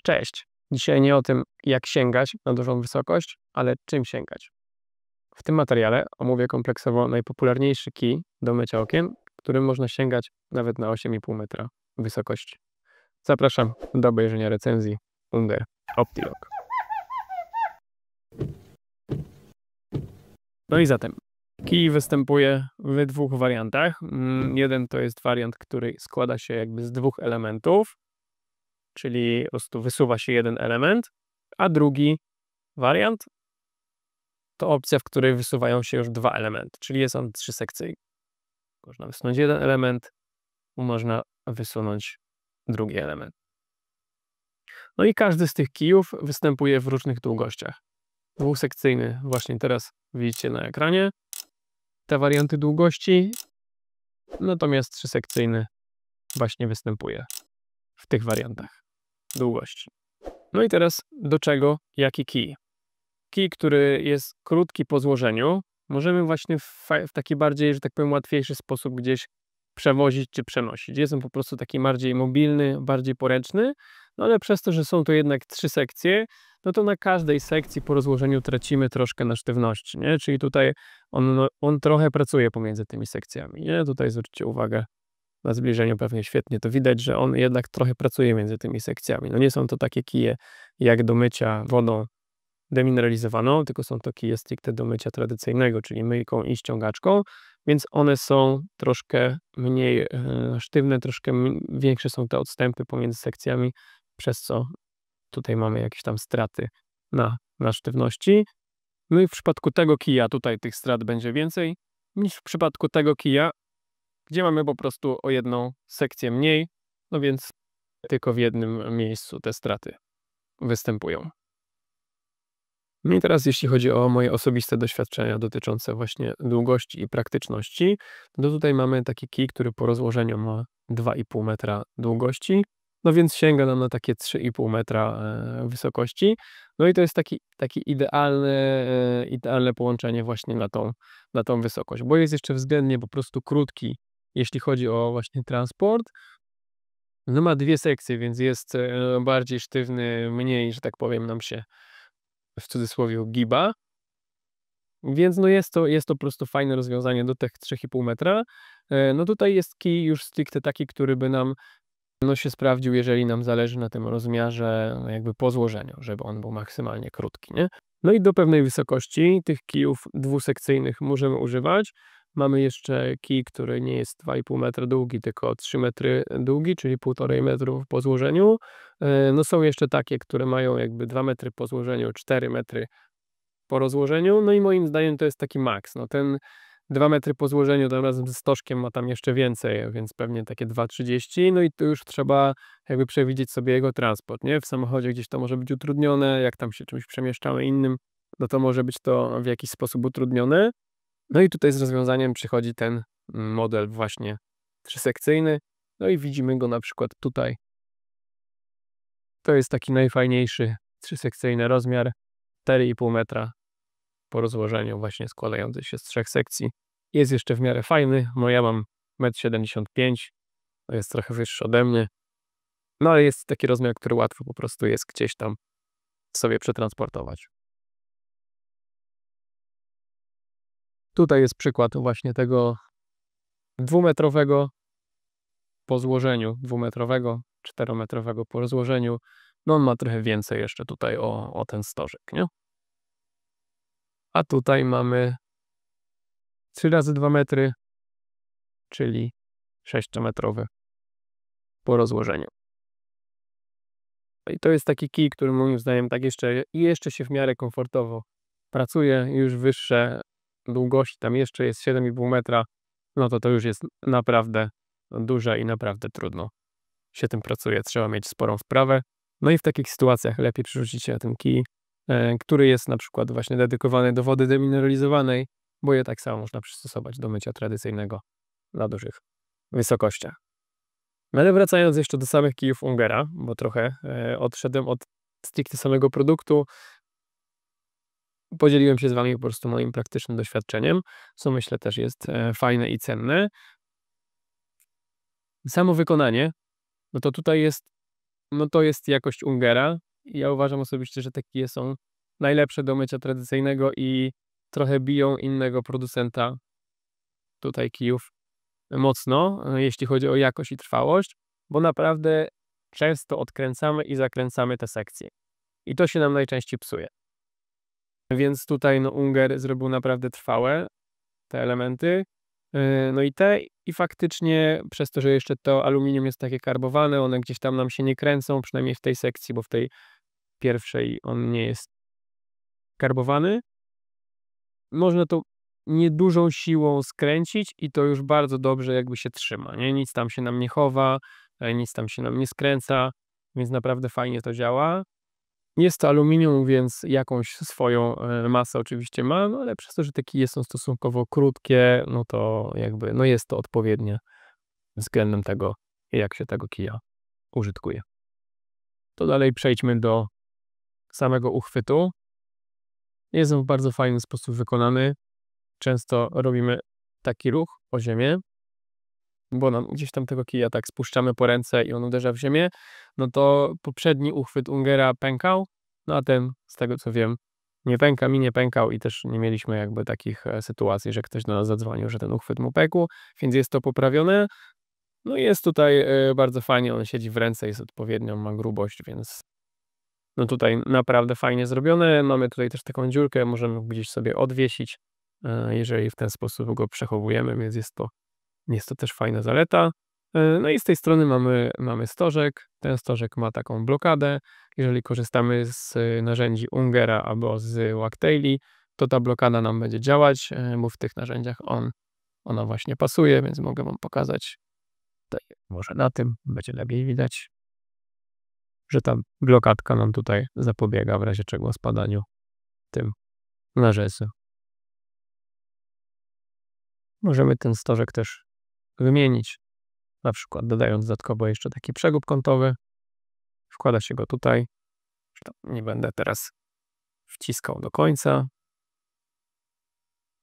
Cześć! Dzisiaj nie o tym, jak sięgać na dużą wysokość, ale czym sięgać. W tym materiale omówię kompleksowo najpopularniejszy kij do mycia okien, którym można sięgać nawet na 8,5 metra wysokości. Zapraszam do obejrzenia recenzji Unger Optilock. No i zatem, kij występuje w dwóch wariantach. Jeden to jest wariant, który składa się jakby z dwóch elementów, czyli po prostu wysuwa się jeden element, a drugi wariant to opcja, w której wysuwają się już dwa elementy, czyli jest on trzysekcyjny. Można wysunąć jeden element, można wysunąć drugi element. No i każdy z tych kijów występuje w różnych długościach. Dwusekcyjny właśnie teraz widzicie na ekranie te warianty długości, natomiast trzysekcyjny właśnie występuje w tych wariantach długości. No i teraz do czego jaki kij? Kij, który jest krótki po złożeniu, możemy właśnie w taki bardziej, że tak powiem, łatwiejszy sposób gdzieś przewozić czy przenosić. Jest on po prostu taki bardziej mobilny, bardziej poręczny, no ale przez to, że są to jednak trzy sekcje, no to na każdej sekcji po rozłożeniu tracimy troszkę na sztywności, nie? Czyli tutaj on trochę pracuje pomiędzy tymi sekcjami, nie? Tutaj zwróćcie uwagę na zbliżeniu, pewnie świetnie to widać, że on jednak trochę pracuje między tymi sekcjami. No nie są to takie kije jak do mycia wodą demineralizowaną, tylko są to kije stricte do mycia tradycyjnego, czyli myjką i ściągaczką, więc one są troszkę mniej sztywne, troszkę większe są te odstępy pomiędzy sekcjami, przez co tutaj mamy jakieś tam straty na sztywności. No i w przypadku tego kija tutaj tych strat będzie więcej niż w przypadku tego kija, gdzie mamy po prostu o jedną sekcję mniej, no więc tylko w jednym miejscu te straty występują. No i teraz jeśli chodzi o moje osobiste doświadczenia dotyczące właśnie długości i praktyczności, to tutaj mamy taki kij, który po rozłożeniu ma 2,5 metra długości, no więc sięga nam na takie 3,5 metra wysokości. No i to jest taki idealne połączenie właśnie na tą wysokość, bo jest jeszcze względnie po prostu krótki, jeśli chodzi o właśnie transport. No ma dwie sekcje, więc jest bardziej sztywny, mniej, że tak powiem, nam się w cudzysłowie giba, więc no jest to po prostu fajne rozwiązanie do tych 3,5 metra. No tutaj jest kij już stricte taki, który by nam się sprawdził, jeżeli nam zależy na tym rozmiarze jakby po złożeniu, żeby on był maksymalnie krótki, nie? No i do pewnej wysokości tych kijów dwusekcyjnych możemy używać. Mamy jeszcze kij, który nie jest 2,5 metra długi, tylko 3 metry długi, czyli 1,5 metrów po złożeniu. No są jeszcze takie, które mają jakby 2 metry po złożeniu, 4 metry po rozłożeniu, no i moim zdaniem to jest taki maks. No ten 2 metry po złożeniu tam razem ze stożkiem ma tam jeszcze więcej, więc pewnie takie 2,30, no i tu już trzeba jakby przewidzieć sobie jego transport, nie? W samochodzie gdzieś to może być utrudnione, jak tam się czymś przemieszczamy innym, no to może być to w jakiś sposób utrudnione. No i tutaj z rozwiązaniem przychodzi ten model właśnie trzysekcyjny, no i widzimy go na przykład tutaj. To jest taki najfajniejszy trzysekcyjny rozmiar, 4,5 metra po rozłożeniu właśnie składający się z 3 sekcji. Jest jeszcze w miarę fajny, no ja mam 1,75 m, to jest trochę wyższy ode mnie, no ale jest taki rozmiar, który łatwo po prostu jest gdzieś tam sobie przetransportować. Tutaj jest przykład właśnie tego 2-metrowego po złożeniu, 2-metrowego, 4-metrowego po rozłożeniu. No on ma trochę więcej jeszcze tutaj o ten stożek, nie? A tutaj mamy 3 razy 2 metry, czyli 6-metrowy po rozłożeniu. I to jest taki kij, który moim zdaniem tak jeszcze się w miarę komfortowo pracuje. Już wyższe długości, tam jeszcze jest 7,5 metra, no to już jest naprawdę duże i naprawdę trudno się tym pracuje. Trzeba mieć sporą wprawę. No i w takich sytuacjach lepiej przerzucić się na ten kij, który jest na przykład właśnie dedykowany do wody demineralizowanej, bo je tak samo można przystosować do mycia tradycyjnego na dużych wysokościach. Ale wracając jeszcze do samych kijów Ungera, bo trochę odszedłem od stricte samego produktu, podzieliłem się z Wami po prostu moim praktycznym doświadczeniem, co myślę też jest fajne i cenne. Samo wykonanie, no to tutaj jest no to jest jakość Ungera. I ja uważam osobiście, że te kije są najlepsze do mycia tradycyjnego i trochę biją innego producenta tutaj kijów mocno, jeśli chodzi o jakość i trwałość, bo naprawdę często odkręcamy i zakręcamy te sekcje. I to się nam najczęściej psuje. Więc tutaj no, Unger zrobił naprawdę trwałe te elementy. No i faktycznie przez to, że jeszcze to aluminium jest takie karbowane, one gdzieś tam nam się nie kręcą, przynajmniej w tej sekcji, bo w tej pierwszej on nie jest karbowany. Można to niedużą siłą skręcić i to już bardzo dobrze jakby się trzyma, nie? Nic tam się nam nie chowa, nic tam się nam nie skręca, więc naprawdę fajnie to działa. Jest to aluminium, więc jakąś swoją masę oczywiście ma, no ale przez to, że te kije są stosunkowo krótkie, no to jakby no jest to odpowiednie względem tego, jak się tego kija użytkuje. To dalej przejdźmy do samego uchwytu. Jest on w bardzo fajny sposób wykonany. Często robimy taki ruch o ziemię, bo nam gdzieś tam tego kija tak spuszczamy po ręce i on uderza w ziemię, no to poprzedni uchwyt Ungera pękał, no a ten, z tego co wiem, nie pęka, mi nie pękał i też nie mieliśmy jakby takich sytuacji, że ktoś do nas zadzwonił, że ten uchwyt mu pękł, więc jest to poprawione. No i jest tutaj bardzo fajnie, on siedzi w ręce, jest odpowiednią, ma grubość, więc no tutaj naprawdę fajnie zrobione. Mamy tutaj też taką dziurkę, możemy gdzieś sobie odwiesić, jeżeli w ten sposób go przechowujemy, więc jest to też fajna zaleta. No i z tej strony mamy stożek. Ten stożek ma taką blokadę. Jeżeli korzystamy z narzędzi Ungera albo z Wagtaili, to ta blokada nam będzie działać, bo w tych narzędziach ona właśnie pasuje, więc mogę wam pokazać. Tutaj może na tym będzie lepiej widać, że ta blokadka nam tutaj zapobiega w razie czego spadaniu tym na rzezy. Możemy ten stożek też wymienić, na przykład dodając dodatkowo jeszcze taki przegub kątowy. Wkłada się go tutaj. Nie będę teraz wciskał do końca.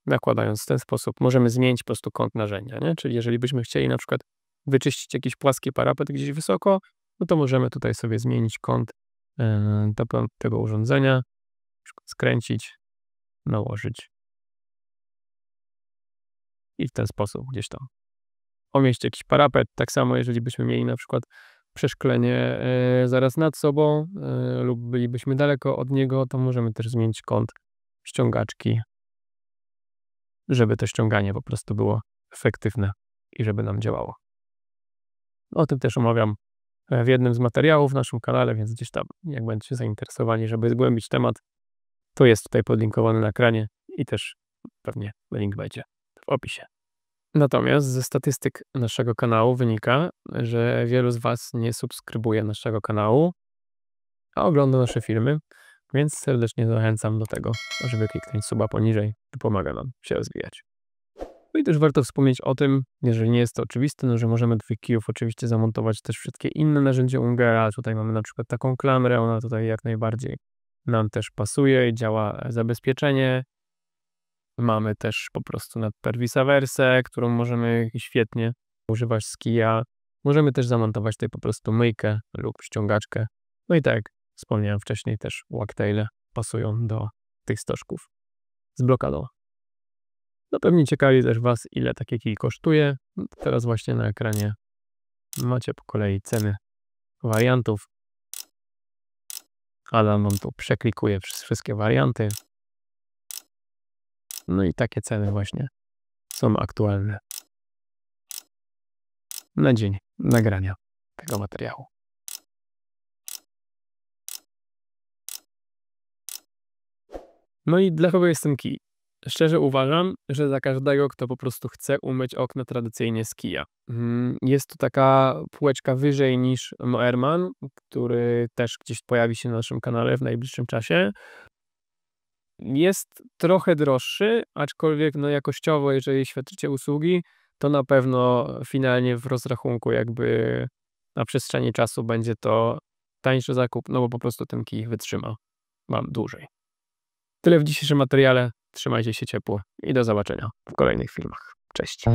Nakładając w ten sposób możemy zmienić po prostu kąt narzędzia, nie? Czyli jeżeli byśmy chcieli na przykład wyczyścić jakiś płaski parapet gdzieś wysoko, no to możemy tutaj sobie zmienić kąt tego urządzenia, na przykład skręcić, nałożyć i w ten sposób gdzieś tam omieścić jakiś parapet. Tak samo jeżeli byśmy mieli na przykład przeszklenie zaraz nad sobą lub bylibyśmy daleko od niego, to możemy też zmienić kąt ściągaczki, żeby to ściąganie po prostu było efektywne i żeby nam działało. O tym też omawiam w jednym z materiałów w naszym kanale, więc gdzieś tam, jak będziecie zainteresowani, żeby zgłębić temat, to jest tutaj podlinkowany na ekranie i też pewnie link będzie w opisie. Natomiast ze statystyk naszego kanału wynika, że wielu z Was nie subskrybuje naszego kanału, a ogląda nasze filmy, więc serdecznie zachęcam do tego, żeby kliknąć suba poniżej, to pomaga nam się rozwijać. No i też warto wspomnieć o tym, jeżeli nie jest to oczywiste, no, że możemy do tych kijów oczywiście zamontować też wszystkie inne narzędzia Ungera. Tutaj mamy na przykład taką klamrę, ona tutaj jak najbardziej nam też pasuje i działa zabezpieczenie. Mamy też po prostu nadperwisawersę, którą możemy świetnie używać z kija. Możemy też zamontować tutaj po prostu myjkę lub ściągaczkę. No i tak jak wspomniałem wcześniej, też Wagtaile pasują do tych stożków z blokadą. No pewnie ciekawi też Was, ile takie kij kosztuje. Teraz właśnie na ekranie macie po kolei ceny wariantów. Adam wam tu przeklikuje przez wszystkie warianty. No i takie ceny właśnie są aktualne na dzień nagrania tego materiału. No i dla kogo jest ten kij? Szczerze uważam, że za każdego, kto po prostu chce umyć okno tradycyjnie z kija. Jest to taka półeczka wyżej niż Moerman, który też gdzieś pojawi się na naszym kanale w najbliższym czasie. Jest trochę droższy, aczkolwiek no jakościowo, jeżeli świadczycie usługi, to na pewno finalnie w rozrachunku jakby na przestrzeni czasu będzie to tańszy zakup, no bo po prostu ten kij wytrzyma wam dłużej. Tyle w dzisiejszym materiale. Trzymajcie się ciepło i do zobaczenia w kolejnych filmach. Cześć.